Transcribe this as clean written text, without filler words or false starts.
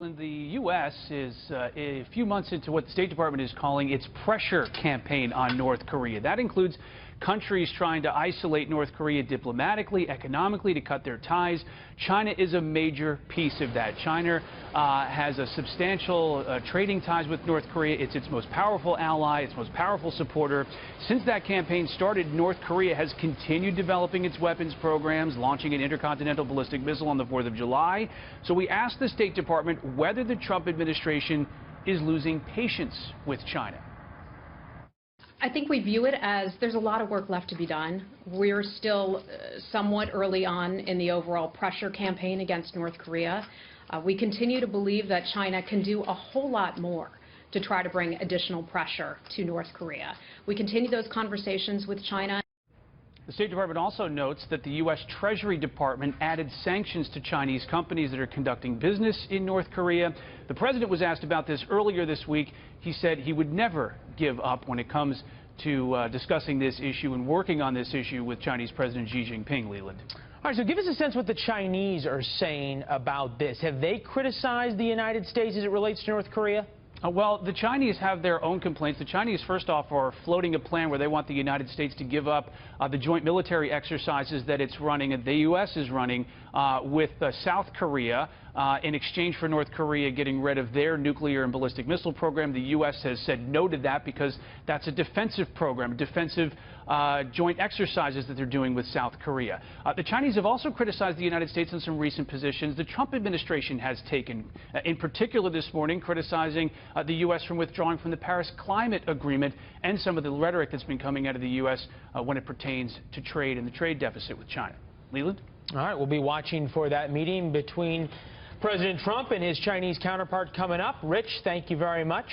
The U.S. is a few months into what the State Department is calling its pressure campaign on North Korea. That includes countries trying to isolate North Korea diplomatically, economically, to cut their ties. China is a major piece of that. China has a substantial trading ties with North Korea. It's its most powerful ally, its most powerful supporter. Since that campaign started, North Korea has continued developing its weapons programs, launching an intercontinental ballistic missile on the 4th of July. So we asked the State Department whether the Trump administration is losing patience with China. I think we view it as there's a lot of work left to be done. We're still somewhat early on in the overall pressure campaign against North Korea. We continue to believe that China can do a whole lot more to try to bring additional pressure to North Korea. We continue those conversations with China. The State Department also notes that the U.S. Treasury Department added sanctions to Chinese companies that are conducting business in North Korea. The president was asked about this earlier this week. He said he would never give up when it comes to discussing this issue and working on this issue with Chinese President Xi Jinping. Leland. All right, so give us a sense what the Chinese are saying about this. Have they criticized the United States as it relates to North Korea? Well, the Chinese have their own complaints. The Chinese, first off, are floating a plan where they want the United States to give up the joint military exercises that it's running and the U.S. is running with South Korea in exchange for North Korea getting rid of their nuclear and ballistic missile program. The U.S. has said no to that because that's a defensive program, defensive joint exercises that they're doing with South Korea. The Chinese have also criticized the United States on some recent positions the Trump administration has taken, in particular this morning, criticizing the U.S. from withdrawing from the Paris Climate Agreement and some of the rhetoric that's been coming out of the U.S. When it pertains to trade and the trade deficit with China. Leland? All right, we'll be watching for that meeting between President Trump and his Chinese counterpart coming up. Rich, thank you very much.